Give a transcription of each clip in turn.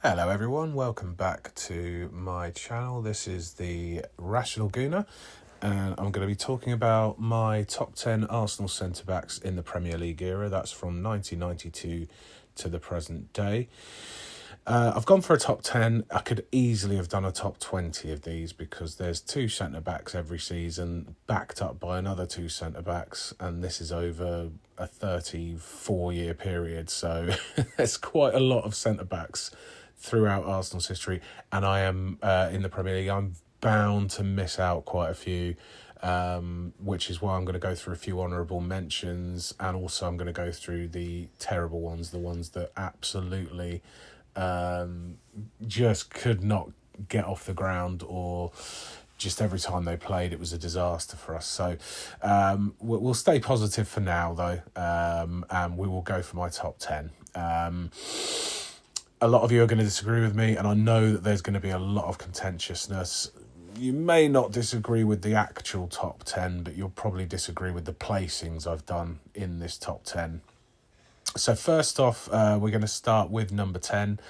Hello everyone, welcome back to my channel. This is the Rational Gooner, and I'm going to be talking about my top 10 Arsenal centre-backs in the Premier League era. That's from 1992 to the present day. I've gone for a top 10. I could easily have done a top 20 of these because there's two centre-backs every season, backed up by another two centre-backs, and this is over a 34-year period, so there's quite a lot of centre-backs throughout Arsenal's history, and I am in the Premier League. I'm bound to miss out quite a few, which is why I'm going to go through a few honourable mentions, and also I'm going to go through the terrible ones, the ones that absolutely just could not get off the ground, or just every time they played it was a disaster for us. So we'll stay positive for now though, and we will go for my top 10. A lot of you are going to disagree with me, and I know that there's going to be a lot of contentiousness. You may not disagree with the actual top 10, but you'll probably disagree with the placings I've done in this top 10. So first off, we're going to start with number 10,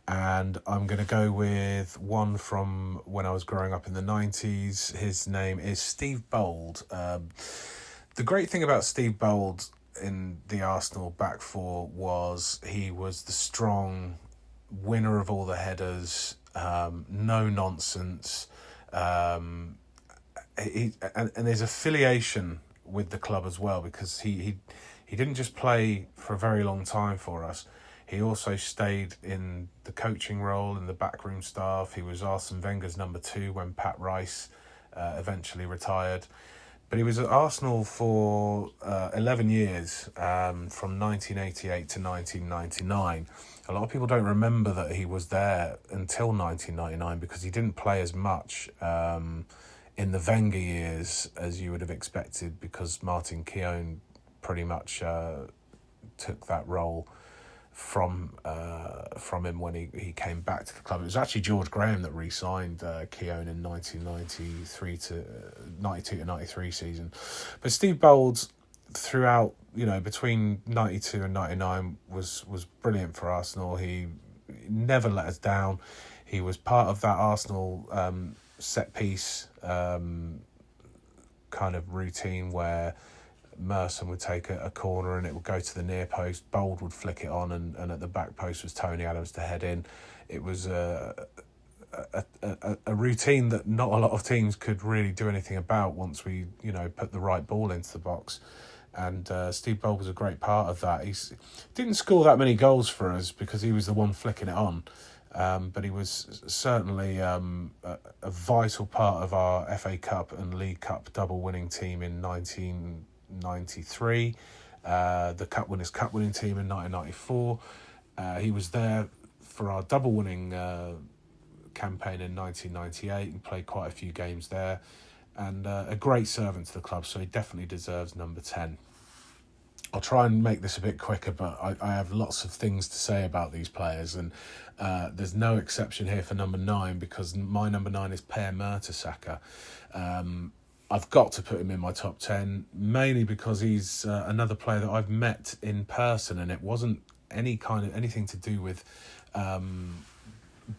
and I'm going to go with one from when I was growing up in the 90s. His name is Steve Bold. The great thing about Steve Bold in the Arsenal back four was he was the strong winner of all the headers, no nonsense. And his affiliation with the club as well, because he didn't just play for a very long time for us. He also stayed in the coaching role, in the backroom staff. He was Arsene Wenger's number 2 when Pat Rice eventually retired. But he was at Arsenal for 11 years, from 1988 to 1999. A lot of people don't remember that he was there until 1999 because he didn't play as much in the Wenger years as you would have expected, because Martin Keown pretty much took that role from him when he came back to the club. It was actually George Graham that re-signed Keown in 1993 to 92 to 93 season. But Steve Bold, throughout, between 92 and 99 was brilliant for Arsenal. He never let us down. He was part of that Arsenal set piece kind of routine where Merson would take a corner and it would go to the near post. Bold would flick it on, and at the back post was Tony Adams to head in. It was a routine that not a lot of teams could really do anything about once we, put the right ball into the box. And Steve Bold was a great part of that. He didn't score that many goals for us because he was the one flicking it on. But he was certainly a vital part of our FA Cup and League Cup double winning team in 1993, the Cup Winners' Cup winning team in 1994. He was there for our double winning campaign in 1998 and played quite a few games there, and a great servant to the club, so he definitely deserves number 10. I'll try and make this a bit quicker, but I have lots of things to say about these players, and there's no exception here for number 9, because my number 9 is Per Mertesacker. I've got to put him in my top 10, mainly because he's another player that I've met in person, and it wasn't anything to do with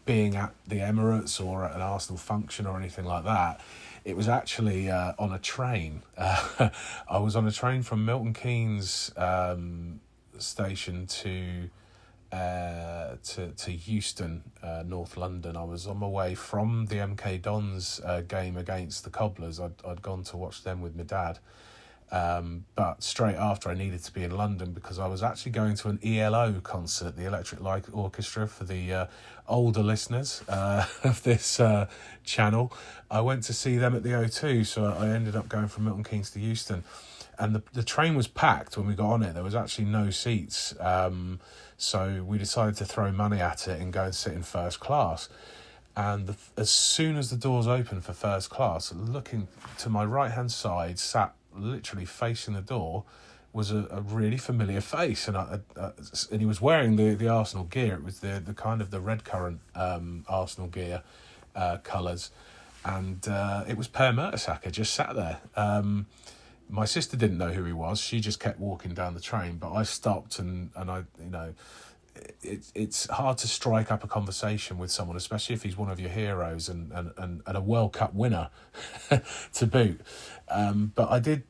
being at the Emirates or at an Arsenal function or anything like that. It was actually on a train. I was on a train from Milton Keynes station to Euston, North London. I was on my way from the MK Dons game against the Cobblers. I'd gone to watch them with my dad. But straight after, I needed to be in London because I was actually going to an ELO concert, the Electric Light Orchestra, for the older listeners of this channel. I went to see them at the O2, so I ended up going from Milton Keynes to Euston. And the train was packed when we got on it. There was actually no seats. So we decided to throw money at it and go and sit in first class. And as soon as the doors opened for first class, looking to my right-hand side, sat literally facing the door, was a really familiar face, and he was wearing the Arsenal gear. It was the kind of the red currant Arsenal gear colours, and it was Per Mertesacker just sat there. My sister didn't know who he was. She just kept walking down the train, but I stopped and I it's hard to strike up a conversation with someone, especially if he's one of your heroes and a World Cup winner to boot. But I did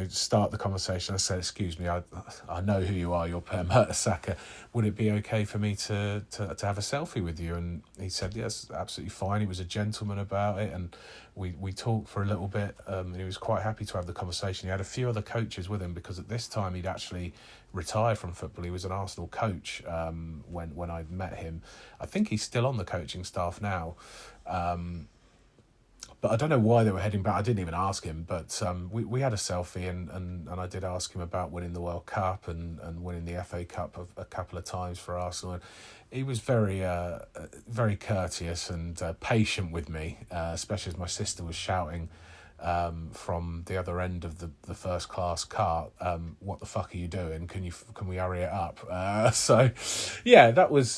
start the conversation. I said, "Excuse me, I know who you are. You're Per Mertesacker. Would it be okay for me to have a selfie with you?" And he said, "Yes, absolutely fine." He was a gentleman about it, and we talked for a little bit. And he was quite happy to have the conversation. He had a few other coaches with him because at this time he'd actually retired from football. He was an Arsenal coach when I met him. I think he's still on the coaching staff now. But I don't know why they were heading back. I didn't even ask him, but we had a selfie and I did ask him about winning the World Cup and winning the FA Cup a couple of times for Arsenal. And he was very courteous and patient with me, especially as my sister was shouting from the other end of the first class cart, "What the fuck are you doing? Can we hurry it up?" So yeah, that was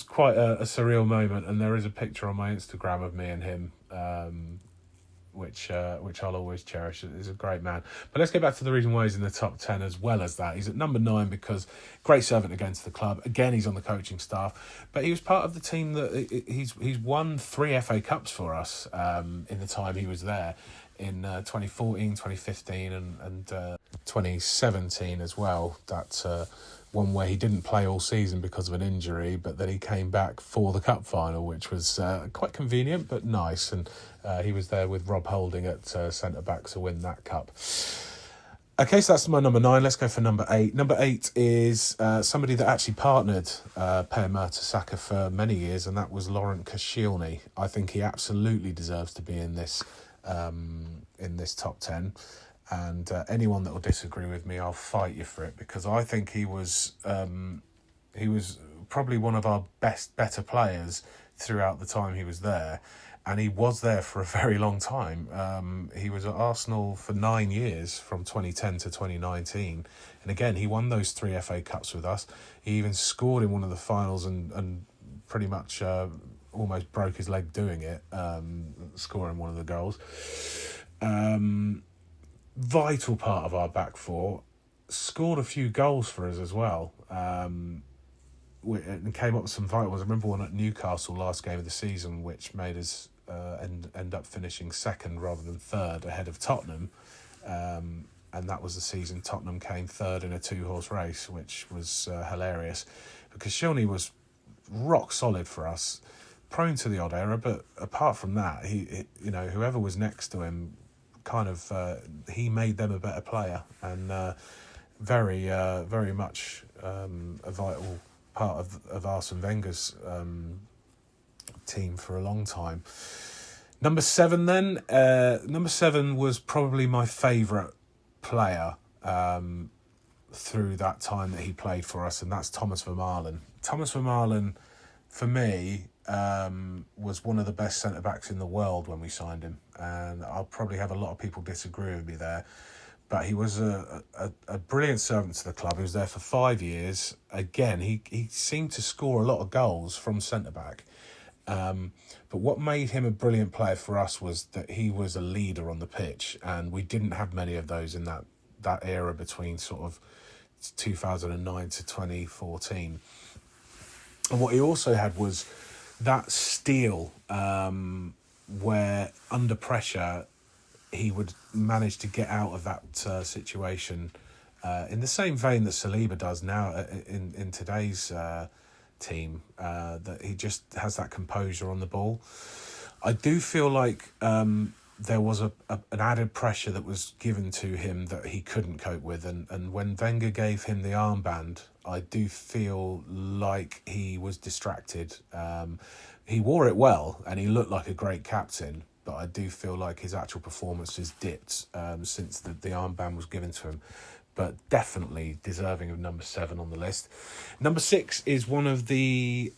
quite a surreal moment, and there is a picture on my Instagram of me and him, which I'll always cherish. He's a great man. But let's get back to the reason why he's in the top 10 as well as that. He's at number 9 because great servant against the club. Again, he's on the coaching staff, but he was part of the team that he's won 3 FA Cups for us in the time he was there in 2014, 2015 and 2017 as well. That one where he didn't play all season because of an injury, but then he came back for the cup final, which was quite convenient but nice. And he was there with Rob Holding at centre-back to win that cup. Okay, so that's my number 9. Let's go for number 8. Number 8 is somebody that actually partnered Per Mertesacker for many years, and that was Laurent Koscielny. I think he absolutely deserves to be in this top 10. And anyone that will disagree with me, I'll fight you for it, because I think he was probably one of our better players throughout the time he was there, and he was there for a very long time. He was at Arsenal for 9 years, from 2010 to 2019, and again he won those 3 FA Cups with us. He even scored in one of the finals and pretty much almost broke his leg doing it, scoring one of the goals. Vital part of our back four, scored a few goals for us as well, and came up with some vital ones. I remember one at Newcastle last game of the season, which made us end up finishing second rather than third ahead of Tottenham, and that was the season Tottenham came third in a 2-horse race, which was hilarious, because Koscielny was rock solid for us, prone to the odd error, but apart from that, he whoever was next to him, kind of he made them a better player, and very much a vital part of Arsene Wenger's team for a long time. Number 7 then. Number 7 was probably my favourite player through that time that he played for us, and that's Thomas Vermaelen. Thomas Vermaelen, for me, was one of the best centre-backs in the world when we signed him, and I'll probably have a lot of people disagree with me there, but he was a brilliant servant to the club. He was there for 5 years. Again, he seemed to score a lot of goals from centre-back, but what made him a brilliant player for us was that he was a leader on the pitch, and we didn't have many of those in that era between sort of 2009 to 2014. And what he also had was that steel, where under pressure he would manage to get out of that situation in the same vein that Saliba does now in today's team, that he just has that composure on the ball. I do feel like there was an added pressure that was given to him that he couldn't cope with, and when Wenger gave him the armband, I do feel like he was distracted. He wore it well and he looked like a great captain, but I do feel like his actual performance has dipped since the armband was given to him. But definitely deserving of number 7 on the list. Number 6 is one of the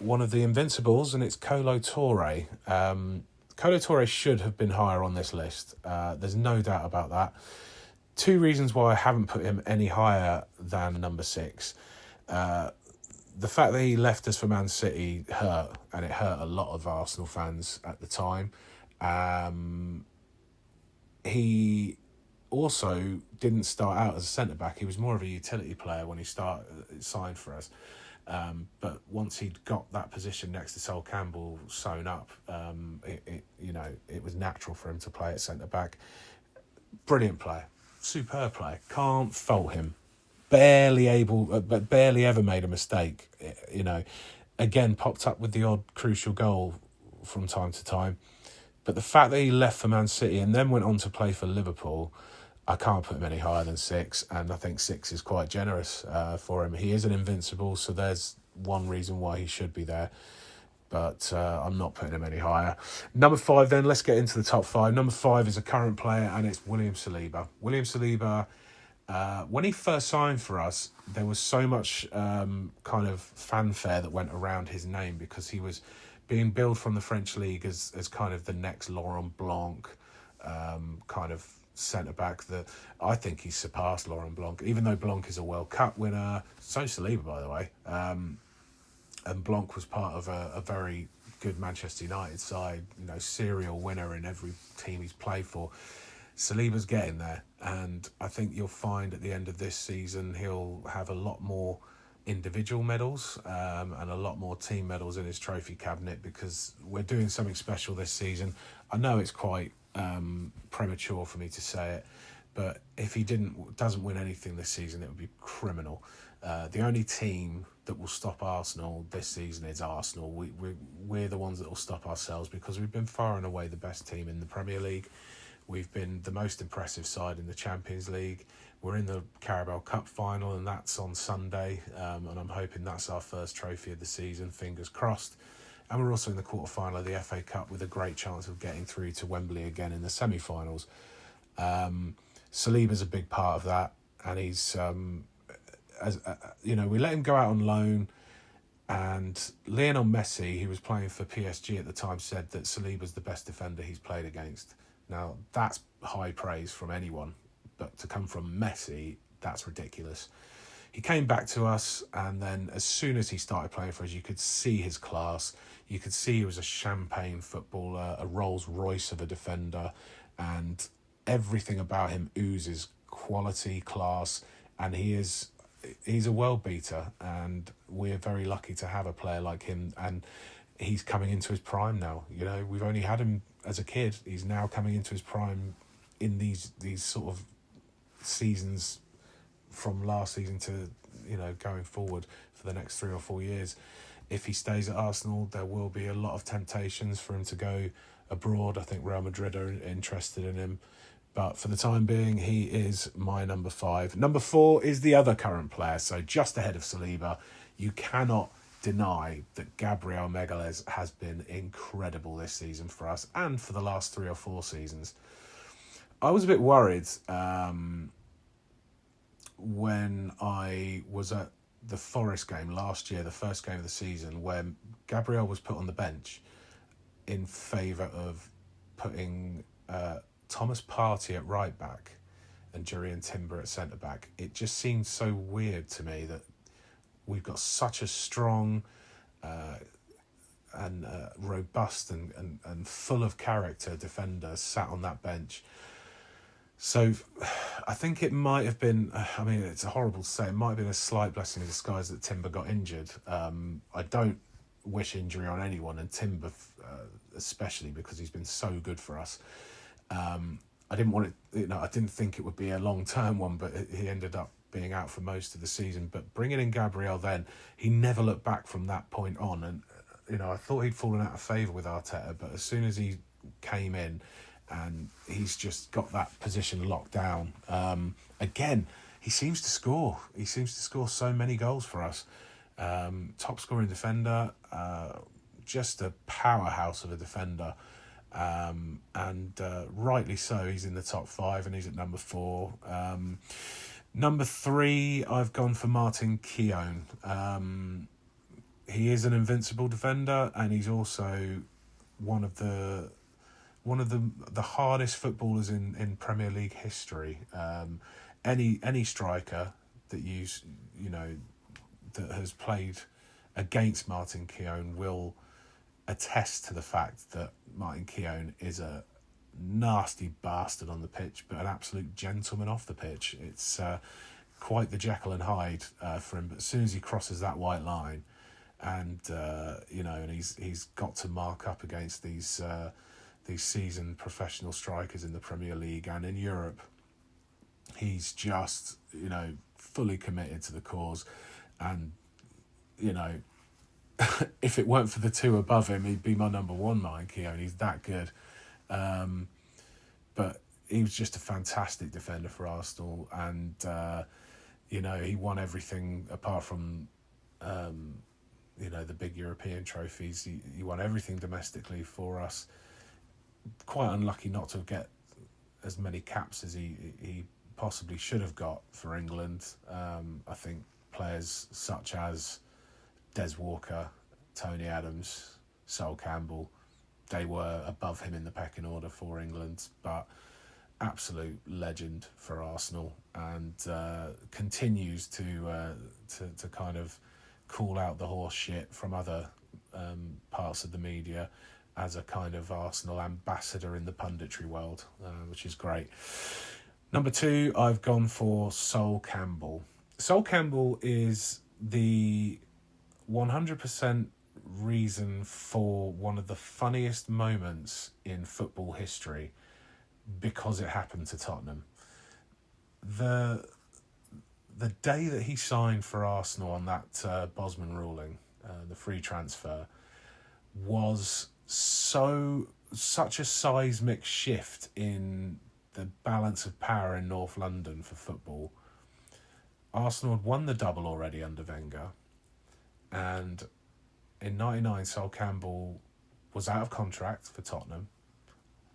Invincibles, and it's Kolo Touré. Kolo Touré should have been higher on this list. There's no doubt about that. 2 reasons why I haven't put him any higher than number 6. The fact that he left us for Man City hurt, and it hurt a lot of Arsenal fans at the time. He also didn't start out as a centre-back. He was more of a utility player when he signed for us. But once he'd got that position next to Sol Campbell sewn up, it was natural for him to play at centre-back. Brilliant player. Superb player. Can't fault him. Barely ever made a mistake. Again, popped up with the odd crucial goal from time to time. But the fact that he left for Man City and then went on to play for Liverpool, I can't put him any higher than 6, and I think 6 is quite generous for him. He is an invincible, so there's one reason why he should be there. But I'm not putting him any higher. Number 5 then, let's get into the top 5. Number 5 is a current player, and it's William Saliba. William Saliba, when he first signed for us, there was so much kind of fanfare that went around his name because he was being billed from the French league as kind of the next Laurent Blanc kind of centre-back. I think he's surpassed Laurent Blanc, even though Blanc is a World Cup winner. So Saliba, by the way. And Blanc was part of a very good Manchester United side, serial winner in every team he's played for. Saliba's getting there, and I think you'll find at the end of this season he'll have a lot more individual medals and a lot more team medals in his trophy cabinet, because we're doing something special this season. I know it's quite premature for me to say it, but if he doesn't win anything this season, it would be criminal. The only team that will stop Arsenal this season is Arsenal. We're the ones that will stop ourselves, because we've been far and away the best team in the Premier League. We've been the most impressive side in the Champions League. We're in the Carabao Cup final, and that's on Sunday. And I'm hoping that's our first trophy of the season, fingers crossed. And we're also in the quarter-final of the FA Cup with a great chance of getting through to Wembley again in the semi-finals. Saliba's a big part of that, and he's, we let him go out on loan, and Lionel Messi, who was playing for PSG at the time, said that Saliba's the best defender he's played against. Now, that's high praise from anyone, but to come from Messi, that's ridiculous. He came back to us, and then as soon as he started playing for us, you could see his class. You could see he was a champagne footballer, a Rolls Royce of a defender, and everything about him oozes quality, class, and he's a world beater, and we're very lucky to have a player like him, and he's coming into his prime now. We've only had him as a kid. He's now coming into his prime in these sort of seasons from last season to going forward for the next 3 or 4 years. If he stays at Arsenal, there will be a lot of temptations for him to go abroad. I think Real Madrid are interested in him, but for the time being, he is my number 5. Number 4 is the other current player, so just ahead of Saliba. You cannot deny that Gabriel Magalhaes has been incredible this season for us and for the last 3 or 4 seasons. I was a bit worried when I was at the Forest game last year, the first game of the season, where Gabriel was put on the bench in favour of putting Thomas Partey at right back and Jurrien Timber at centre back. It just seemed so weird to me that we've got such a strong and robust and full of character defender sat on that bench. So I think it might have been, it's horrible to say, it might have been a slight blessing in disguise that Timber got injured. I don't wish injury on anyone, and Timber especially, because he's been so good for us. I didn't want it, I didn't think it would be a long-term one, but he ended up being out for most of the season. But bringing in Gabriel then, he never looked back from that point on. And, I thought he'd fallen out of favour with Arteta, but as soon as he came in, and he's just got that position locked down. Again, he seems to score. He seems to score so many goals for us. Top scoring defender, just a powerhouse of a defender. And rightly so, he's in the top 5 and he's at number 4. Number 3, I've gone for Martin Keown. He is an invincible defender, and he's also one of the hardest footballers in Premier League history. Any striker that that has played against Martin Keown will attest to the fact that Martin Keown is a nasty bastard on the pitch, but an absolute gentleman off the pitch. It's quite the Jekyll and Hyde for him. But as soon as he crosses that white line, and and he's got to mark up against these seasoned professional strikers in the Premier League and in Europe, he's just fully committed to the cause, and if it weren't for the two above him, he'd be my number one, Mike Keown. He's that good. But he was just a fantastic defender for Arsenal, and he won everything apart from the big European trophies. He won everything domestically for us. Quite unlucky not to get as many caps as he possibly should have got for England. I think players such as Des Walker, Tony Adams, Sol Campbell, they were above him in the pecking order for England, but absolute legend for Arsenal, and continues to kind of call out the horse shit from other parts of the media as a kind of Arsenal ambassador in the punditry world, which is great. Number 2, I've gone for Sol Campbell. Sol Campbell is the 100% reason for one of the funniest moments in football history, because it happened to Tottenham. The day that he signed for Arsenal on that Bosman ruling, the free transfer, was such a seismic shift in the balance of power in North London for football. Arsenal had won the double already under Wenger, and in '99 Sol Campbell was out of contract for Tottenham.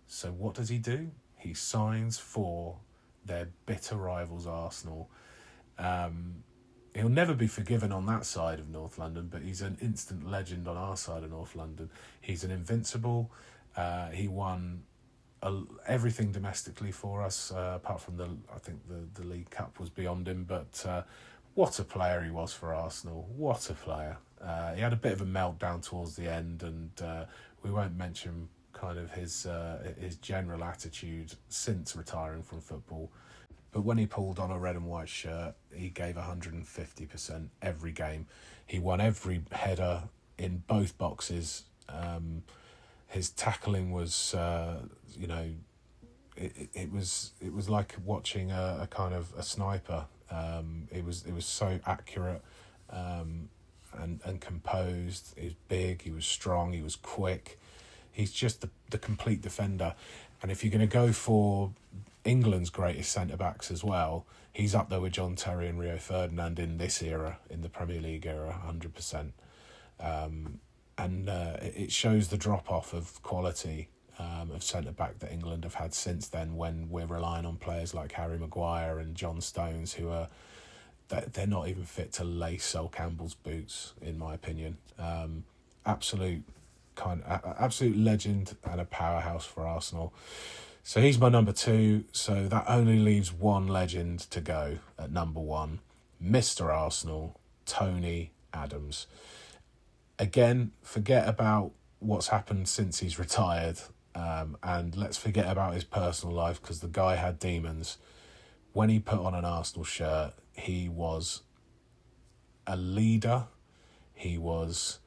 So what does he do? He signs for their bitter rivals Arsenal. He'll never be forgiven on that side of North London, but he's an instant legend on our side of North London. He's an invincible. He won everything domestically for us, apart from I think the League Cup was beyond him. But what a player he was for Arsenal. What a player. He had a bit of a meltdown towards the end, and we won't mention kind of his general attitude since retiring from football. But when he pulled on a red and white shirt, he gave 150% every game. He won every header in both boxes. His tackling was, it was like watching a kind of a sniper. It was so accurate and composed. He was big. He was strong. He was quick. He's just the complete defender. And if you're going to go for England's greatest centre-backs as well, he's up there with John Terry and Rio Ferdinand in this era, in the Premier League era, 100%. It shows the drop-off of quality of centre-back that England have had since then, when we're relying on players like Harry Maguire and John Stones, who are they're not even fit to lace Sol Campbell's boots, in my opinion. Absolute legend and a powerhouse for Arsenal. So he's my number 2. So that only leaves one legend to go at number 1, Mr. Arsenal, Tony Adams. Again, forget about what's happened since he's retired, and let's forget about his personal life, because the guy had demons. When he put on an Arsenal shirt, he was a leader. He was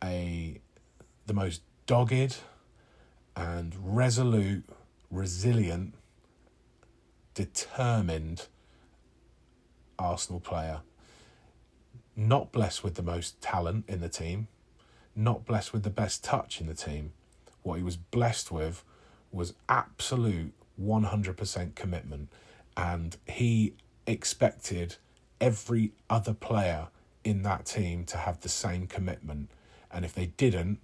the most dogged and resolute, resilient, determined Arsenal player. Not blessed with the most talent in the team, not blessed with the best touch in the team. What he was blessed with was absolute 100% commitment, and he expected every other player in that team to have the same commitment. And if they didn't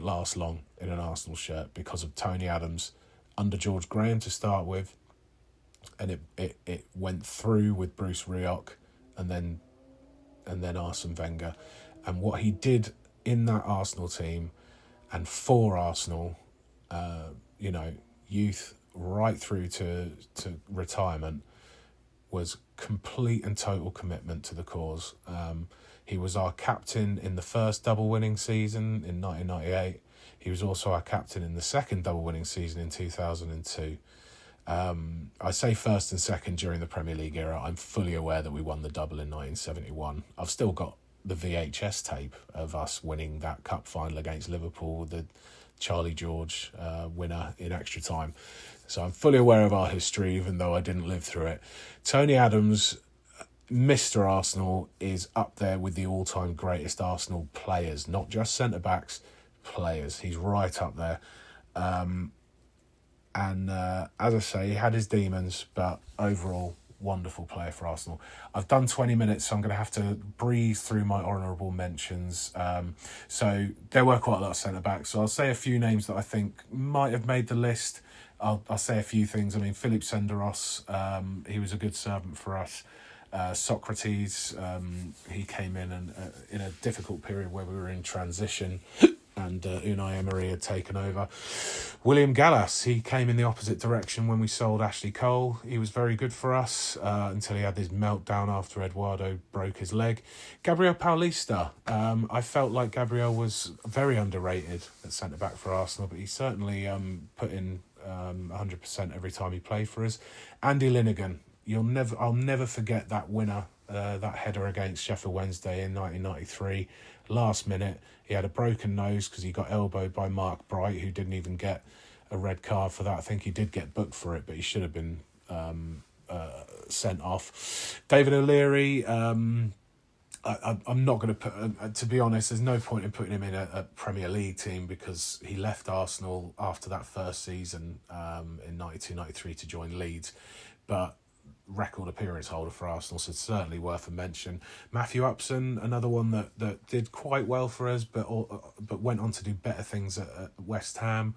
last long in an Arsenal shirt, because of Tony Adams under George Graham to start with, and it went through with Bruce Rioch, and then Arsene Wenger. And what he did in that Arsenal team and for Arsenal, youth right through to retirement, was complete and total commitment to the cause. He was our captain in the first double winning season in 1998. He was also our captain in the second double winning season in 2002. I say first and second during the Premier League era. I'm fully aware that we won the double in 1971. I've still got the VHS tape of us winning that cup final against Liverpool, the Charlie George winner in extra time. So I'm fully aware of our history, even though I didn't live through it. Tony Adams, Mr. Arsenal, is up there with the all-time greatest Arsenal players, not just centre-backs, players. He's right up there. And as I say, he had his demons, but overall, wonderful player for Arsenal. I've done 20 minutes, so I'm going to have to breeze through my honourable mentions. So there were quite a lot of centre-backs, so I'll say a few names that I think might have made the list. I'll say a few things. I mean, Philip Senderos, he was a good servant for us. Socrates, he came in and in a difficult period where we were in transition and Unai Emery had taken over. William Gallas, he came in the opposite direction when we sold Ashley Cole. He was very good for us until he had this meltdown after Eduardo broke his leg. Gabriel Paulista, I felt like Gabriel was very underrated at centre-back for Arsenal, but he certainly put in 100% every time he played for us. Andy Linnigan, I'll never forget that winner, that header against Sheffield Wednesday in 1993. Last minute, he had a broken nose because he got elbowed by Mark Bright, who didn't even get a red card for that. I think he did get booked for it, but he should have been sent off. David O'Leary, I'm not going to put, to be honest, there's no point in putting him in a Premier League team because he left Arsenal after that first season in 92-93 to join Leeds. But record appearance holder for Arsenal, so certainly worth a mention. Matthew Upson, another one that did quite well for us, but went on to do better things at West Ham.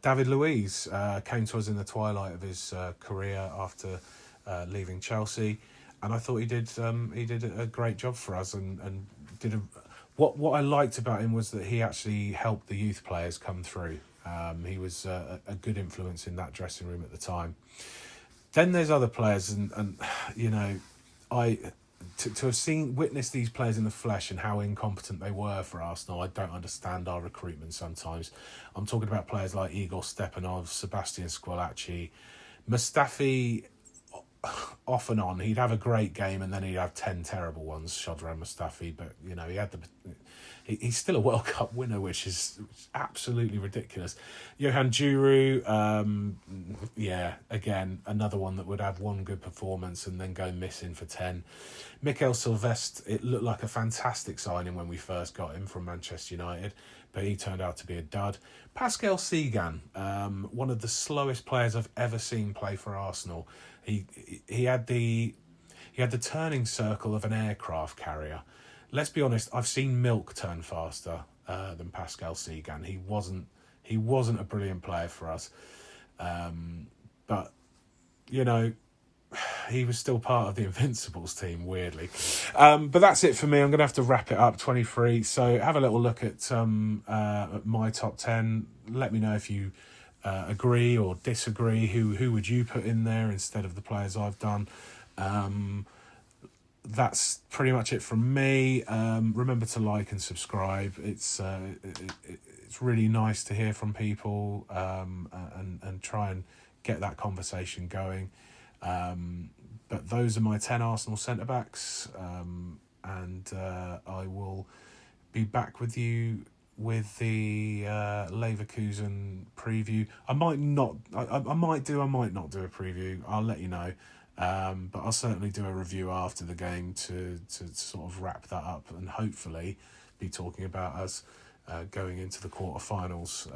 David Luiz came to us in the twilight of his career after leaving Chelsea, and I thought he did a great job for us and did what I liked about him was that he actually helped the youth players come through. He was a good influence in that dressing room at the time. Then there's other players, and you know, to have witnessed these players in the flesh and how incompetent they were for Arsenal, I don't understand our recruitment sometimes. I'm talking about players like Igor Stepanov, Sebastian Squillaci, Mustafi. Off and on, he'd have a great game and then he'd have 10 terrible ones, Shkodran Mustafi. But you know, he's still a World Cup winner, which is absolutely ridiculous. Johan Djourou, again, another one that would have one good performance and then go missing for 10. Mikel Silvestre, it looked like a fantastic signing when we first got him from Manchester United, but he turned out to be a dud. Pascal Cygan, one of the slowest players I've ever seen play for Arsenal. He had the turning circle of an aircraft carrier. Let's be honest, I've seen milk turn faster than Pascal Cygan. He wasn't a brilliant player for us, but you know, he was still part of the Invincibles team, weirdly. But that's it for me. I'm going to have to wrap it up, 23. So have a little look at my top 10. Let me know if you agree or disagree. Who would you put in there instead of the players I've done? That's pretty much it from me. Remember to like and subscribe. It's really nice to hear from people and try and get that conversation going. But those are my 10 Arsenal centre-backs, and I will be back with you with the Leverkusen preview. I might not do a preview. I'll let you know. But I'll certainly do a review after the game to sort of wrap that up and hopefully be talking about us going into the quarterfinals.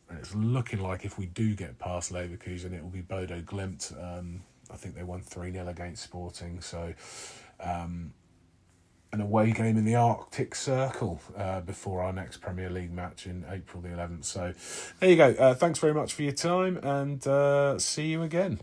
It's looking like if we do get past Leverkusen, it will be Bodo Glimt. I think they won 3-0 against Sporting. So an away game in the Arctic Circle before our next Premier League match in April the 11th. So there you go. Thanks very much for your time and see you again.